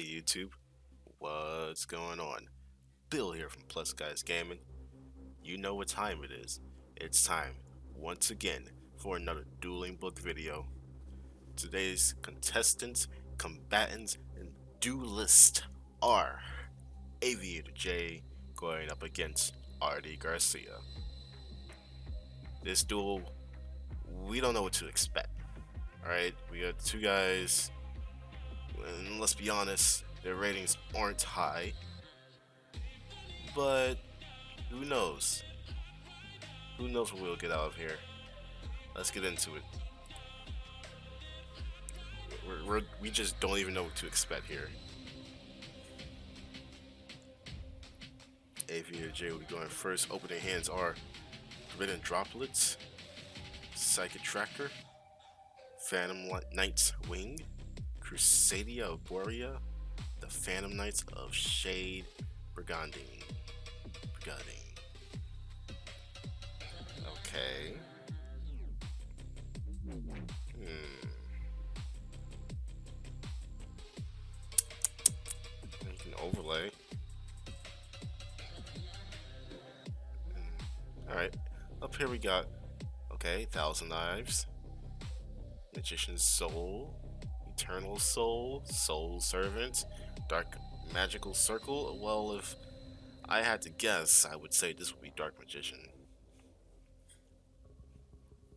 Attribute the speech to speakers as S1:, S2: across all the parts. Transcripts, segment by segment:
S1: Hey YouTube, what's going on? Bill here from Plus Guys Gaming. You know what time it is. It's time, once again, for another dueling book video. Today's contestants, combatants, and duelist are Aviator J going up against RD Garcia. This duel, we don't know what to expect. Alright, we got two guys, and let's be honest, their ratings aren't high. But who knows? Who knows what we'll get out of here? Let's get into it. We just don't even know what to expect here. Aviator J will be going first. Opening hands are Forbidden Droplets, Psychic Tracker, Phantom Knight's Wing, Crusadia of Borea, the Phantom Knights of Shade, Brigandine. Okay. You can overlay. Alright. Up here we got, okay, Thousand Knives, Magician's Soul, Eternal Soul, Soul Servant, Dark Magical Circle. Well, if I had to guess, I would say this would be Dark Magician.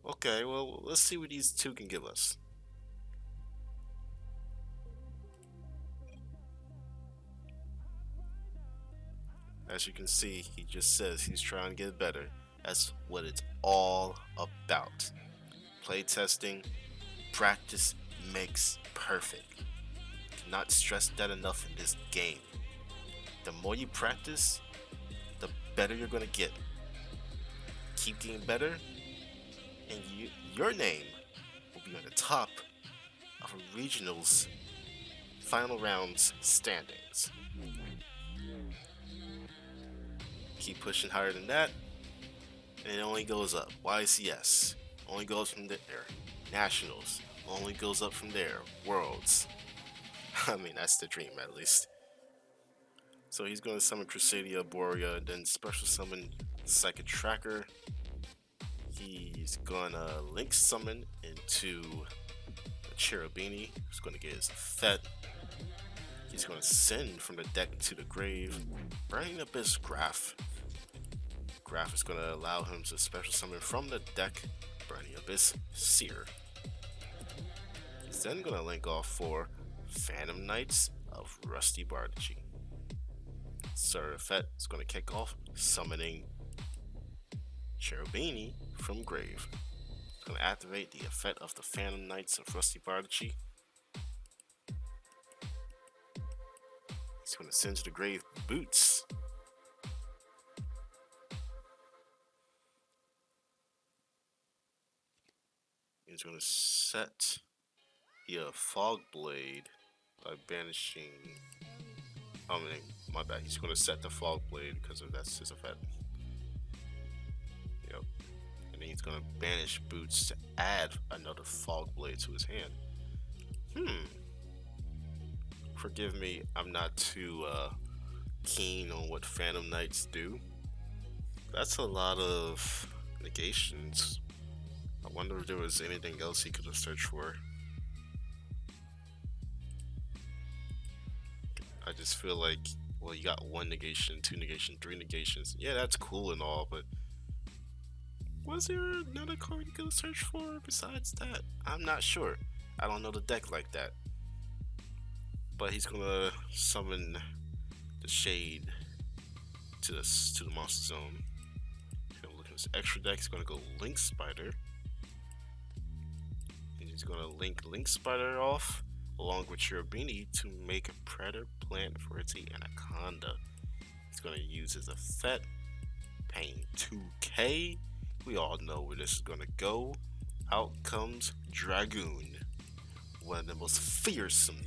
S1: Okay, well, let's see what these two can give us. As you can see, he just says he's trying to get better. That's what it's all about. Playtesting, practice makes perfect. Cannot stress that enough in this game. The more you practice, the better you're gonna get. Keep getting better, and your name will be on the top of a regionals final rounds standings. Keep pushing higher than that, and it only goes up. YCS only goes from there. Nationals only goes up from there. Worlds. I mean, that's the dream, at least. So he's going to summon Crusadia Borea, then special summon Psychic Tracker. He's gonna link summon into a Cherubini. He's gonna get his effect. He's gonna send from the deck to the grave, Burning Abyss Graph. Graph is gonna allow him to special summon from the deck, Burning Abyss Seer. He's then gonna link off for Phantom Knights of Rusty Bardachi. Sir Effect is gonna kick off summoning Cherubini from grave. It's going to activate the effect of the Phantom Knights of Rusty Bardachi. He's going to send to the grave Boots. He's going to set the Fog Blade by banishing. I mean, my bad. He's going to set the Fog Blade because that's his effect. Yep. And then he's going to banish Boots to add another Fog Blade to his hand. Forgive me, I'm not too keen on what Phantom Knights do. That's a lot of negations. I wonder if there was anything else he could have searched for. I just feel like, well, you got one negation, two negation, three negations. Yeah, that's cool and all, but was there another card you could have searched for besides that? I'm not sure. I don't know the deck like that. But he's gonna summon the Shade to the monster zone. He's gonna look at his extra deck. He's gonna go Link Spider. And he's gonna link Spider off along with Cherubini to make a Predator Plant for its Anaconda. He's gonna use his effect, paying 2k. We all know where this is gonna go. Out comes Dragoon, one of the most fearsome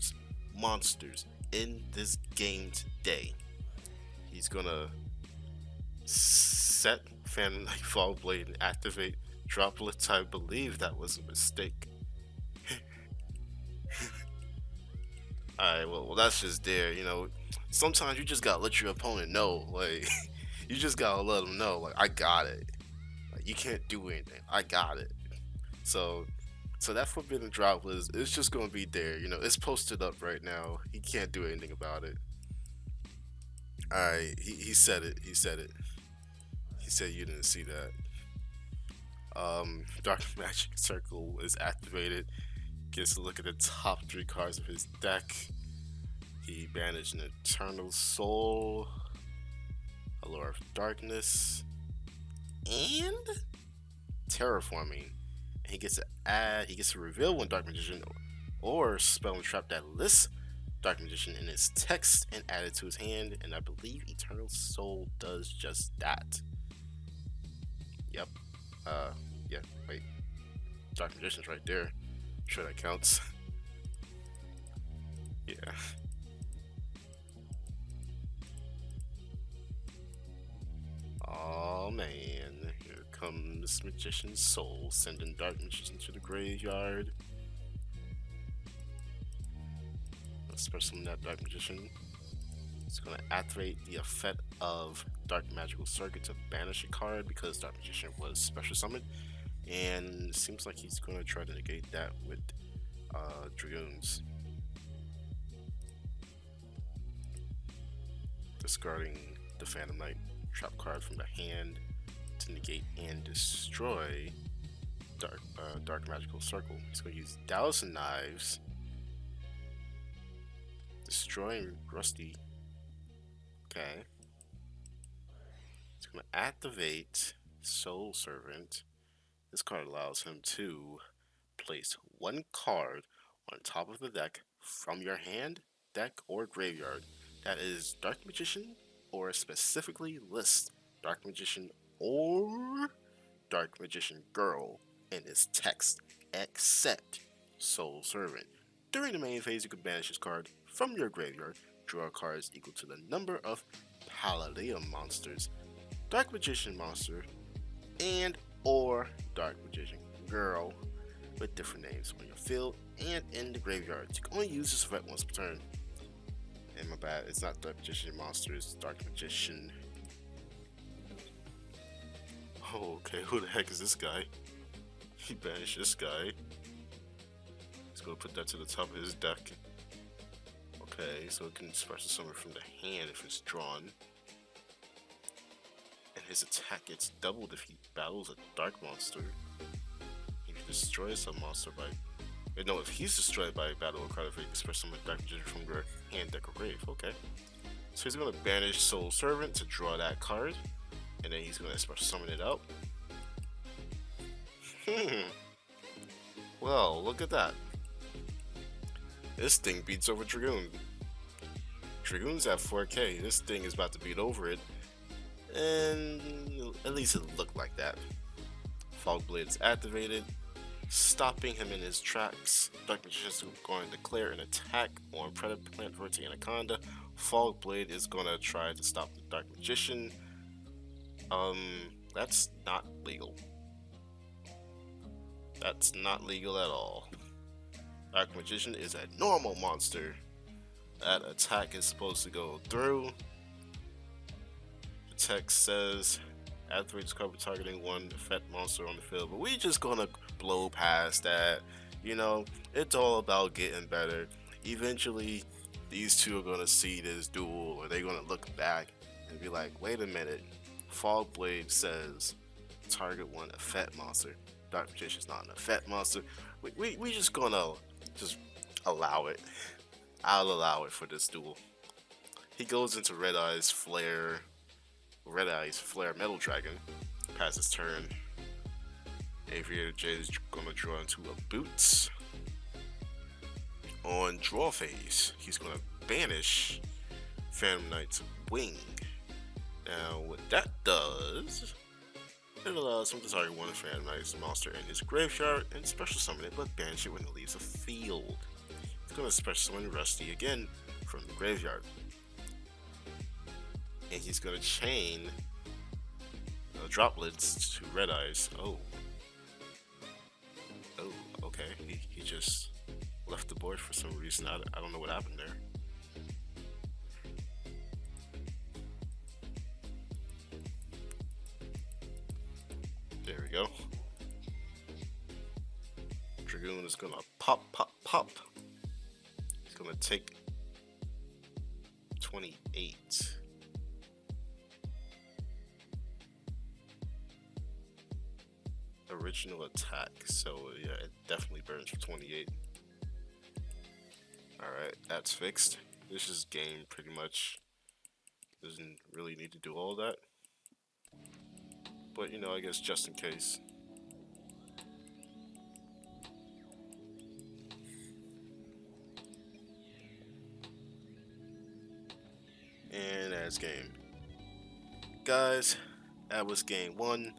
S1: monsters in this game today. He's gonna set Phantom Knight Fog Blade and activate Droplets. I believe that was a mistake. Alright, well, that's just there. You know, sometimes you just gotta let your opponent know. Like, you just gotta let them know. Like, I got it. Like, you can't do anything. I got it. So, so that forbidden drop was. It's just gonna be there. You know, it's posted up right now. He can't do anything about it. Alright, he said it. He said it. He said you didn't see that. Dark Magic Circle is activated. Gets a look at the top three cards of his deck. He banished an Eternal Soul, a Lure of Darkness, and Terraforming. And he gets to add. He gets to reveal one Dark Magician or spell and trap that lists Dark Magician in his text and add it to his hand. And I believe Eternal Soul does just that. Yep. Uh, yeah. Wait. Dark Magician's right there. I'm sure that counts. Yeah. Oh man, here comes Magician's Soul, sending Dark Magician to the graveyard. Let's special that Dark Magician. It's going to activate the effect of Dark Magical Circuit to banish a card because Dark Magician was special summoned. And it seems like he's going to try to negate that with Dragoons. Discarding the Phantom Knight trap card from the hand to negate and destroy Dark Magical Circle. He's going to use Dallas and Knives, destroying Rusty. Okay. He's going to activate Soul Servant. This card allows him to place one card on top of the deck from your hand, deck, or graveyard that is Dark Magician, or specifically list Dark Magician or Dark Magician Girl in its text, except Soul Servant. During the main phase, you can banish this card from your graveyard, draw cards equal to the number of Palladium monsters, Dark Magician monster, and or Dark Magician Girl with different names on your field and in the graveyard. You can only use this effect once per turn. And my bad, it's not Dark Magician monster, it's Dark Magician. Oh, okay, who the heck is this guy? He banished this guy. He's gonna put that to the top of his deck. Okay, so it can special summon from the hand if it's drawn. And his attack gets doubled if he battles a dark monster. If he destroys a monster by... No, if he's destroyed by a battle or card, if he can special summon Dark Magician from your hand, deck, or grave. Okay. So he's gonna banish Soul Servant to draw that card. And then he's gonna special summon it out. Well, look at that. This thing beats over Dragoon. Dragoon's at 4K. This thing is about to beat over it. And at least it looked like that. Fog Blade is activated, stopping him in his tracks. Dark Magician is going to declare an attack on Predator Plant Vertic Anaconda. Fog Blade is going to try to stop the Dark Magician. That's not legal. That's not legal at all. Dark Magician is a normal monster. That attack is supposed to go through. The text says activates cover targeting one effect monster on the field, but we just gonna blow past that. You know, it's all about getting better. Eventually, these two are gonna see this duel, or they're gonna look back and be like, wait a minute, Fog Blade says target one effect monster. Dark Magician's not an effect monster. We just gonna just allow it. I'll allow it for this duel. He goes into Red Eyes Flare Metal Dragon. Passes turn. Aviator J is gonna draw into a Boots. On draw phase, he's gonna banish Phantom Knight's Wing. Now, what that does, it allows him to target one Phantom Knight's monster in his graveyard and special summon it, but banish it when it leaves the field. He's gonna special summon Rusty again from the graveyard. And he's gonna chain droplets to Red Eyes. Oh, okay. He just left the board for some reason. I don't know what happened there. There we go. Dragoon is gonna pop, pop, pop. He's gonna take 28. Original attack, so yeah, it definitely burns for 28. Alright, that's fixed. This is game pretty much. Doesn't really need to do all that. But you know, I guess just in case. And that's game. Guys, that was game one.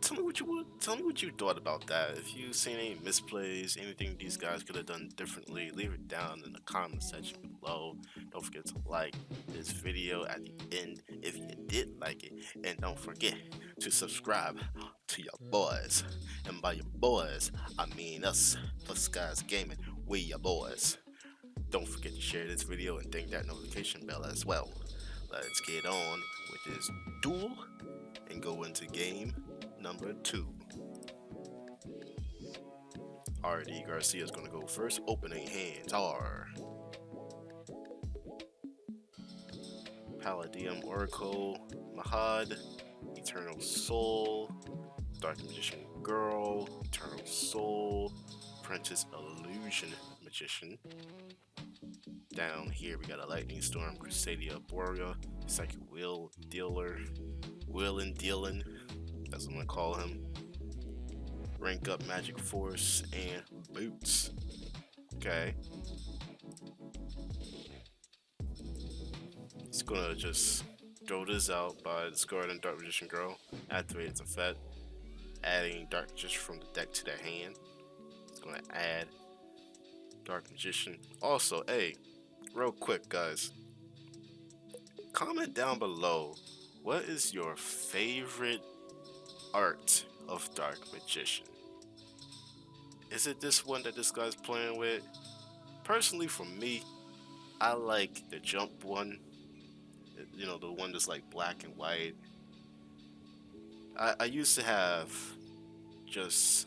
S1: Tell me what you would. Tell me what you thought about that. If you seen any misplays, anything these guys could have done differently, leave it down in the comment section below. Don't forget to like this video at the end if you did like it, and don't forget to subscribe to your boys. And by your boys, I mean us, Plus Guys Gaming. We your boys. Don't forget to share this video and ding that notification bell as well. Let's get on with this duel and go into game number 2. RD Garcia is going to go first. Opening hands are Palladium Oracle, Mahad, Eternal Soul, Dark Magician Girl, Eternal Soul, Apprentice Illusion Magician. Down here we got a Lightning Storm, Crusadia Borea, Psychic Will Dealer, Will and Dealin', as I'm gonna call him. Rank up Magic Force and Boots. Okay. He's gonna just throw this out by discarding Dark Magician Girl, activate its effect, adding Dark Magician from the deck to their hand. It's gonna add Dark Magician. Also, hey, real quick, guys, comment down below what is your favorite art of Dark Magician. Is it this one that this guy's playing with? Personally, for me, I like the jump one. You know, the one that's like black and white. I used to have just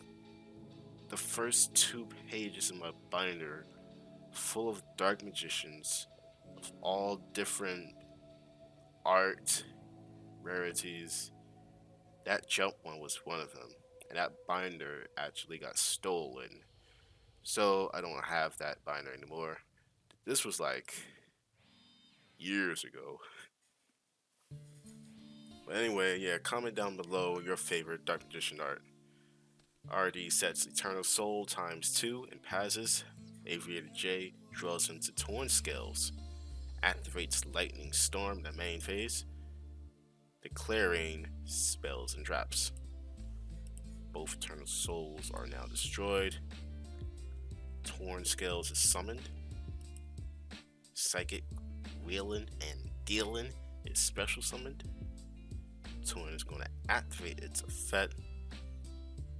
S1: the first 2 pages in my binder full of Dark Magicians of all different art rarities. That jump one was one of them, and that binder actually got stolen, so I don't have that binder anymore. This was like years ago. But anyway, yeah, comment down below your favorite Dark Magician art. RD sets Eternal Soul ×2 and passes. Aviator J draws into Torn Scales, activates Lightning Storm in the main phase, declaring spells and traps. Both Eternal Souls are now destroyed. Torn Scales is summoned. Psychic Wheelin' and Dealin' is special summoned. Torn is going to activate its effect.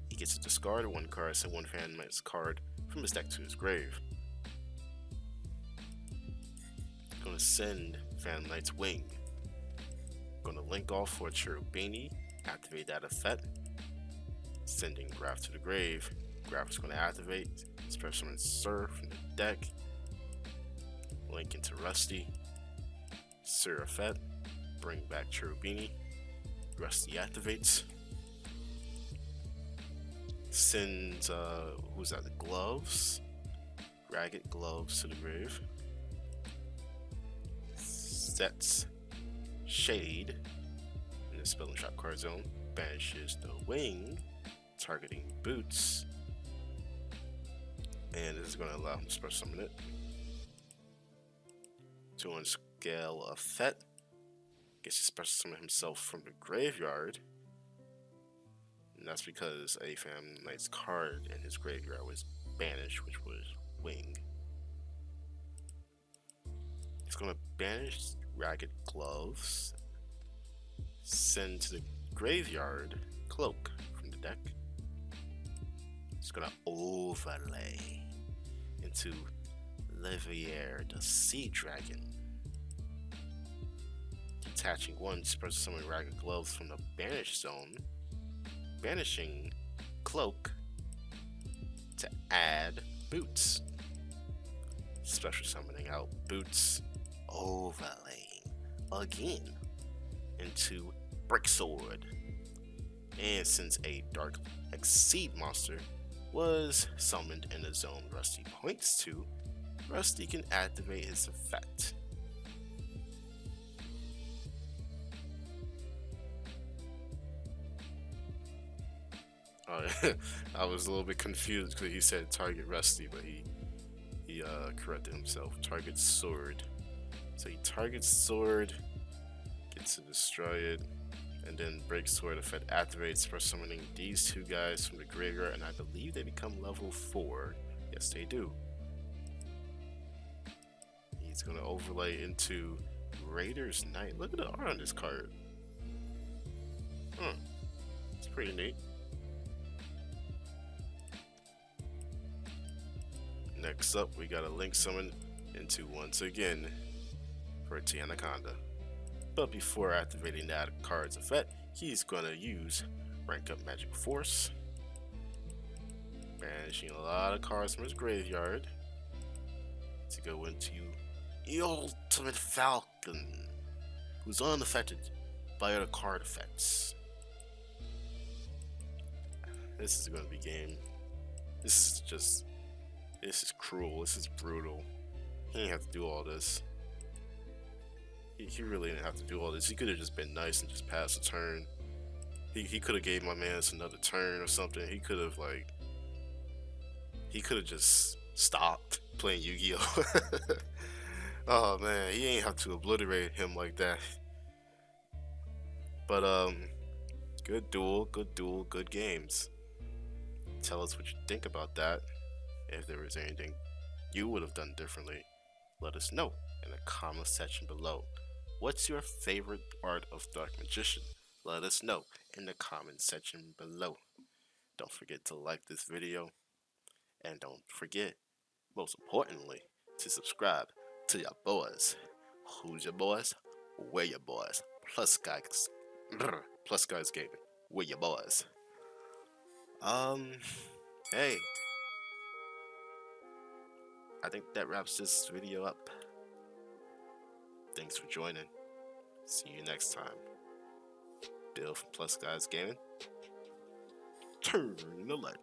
S1: He gets to discard 1 card, send 1 Phantom Knight's card from his deck to his grave. Going to send Phantom Knight's Wing. Going to link off for Cherubini, activate that effect. Sending Graph to the grave. Graph is going to activate, special summon Sir from the deck. Link into Rusty. Sir effect, bring back Cherubini. Rusty activates. Sends, who's that? The Gloves. Ragged Gloves to the grave. Sets Shade in the spell and trap card zone. Banishes the Wing, targeting Boots. And this is going to allow him to special summon it. 2 on scale effect. Gets to special summon himself from the graveyard. And that's because a Phantom Knight's card in his graveyard was banished, which was Wing. He's going to banish Ragged Gloves. Send to the graveyard Cloak from the deck. It's gonna overlay into Livier, the Sea Dragon. Detaching one special summon ragged gloves from the Banish Zone. Banishing Cloak to add Boots. Special summoning out Boots, overlaying again into Brick Sword. And since a Dark Exceed monster was summoned in the zone Rusty points to, Rusty can activate his effect. I was a little bit confused because he said target Rusty, but he corrected himself. Target Sword. So he targets Sword, gets to destroy it, and then Break Sword effect activates for summoning these two guys from the graveyard, and I believe they become level 4. Yes, they do. He's gonna overlay into Raider's Knight. Look at the art on this card. It's pretty neat. Next up, we got a Link summon into once again for Anaconda. But before activating that card's effect, he's gonna use Rank Up Magic Force, banishing a lot of cards from his graveyard to go into the Ultimate Falcon, who's unaffected by other card effects. This is gonna be game. This is cruel. This is brutal. He didn't have to do all this. He really didn't have to do all this. He could have just been nice and just passed a turn. He could have gave my man another turn or something. He could have just stopped playing Yu-Gi-Oh. Oh man, he ain't have to obliterate him like that. But good duel, good games. Tell us what you think about that. If there was anything you would have done differently, let us know in the comment section below. What's your favorite art of Dark Magician? Let us know in the comment section below. Don't forget to like this video, and don't forget, most importantly, to subscribe to your boys. Who's your boys? We're your boys. Plus Guyz. Plus Guyz Gaming. We're your boys. Hey, I think that wraps this video up. Thanks for joining. See you next time. Bill from Plus Guyz Gaming. Turn the light.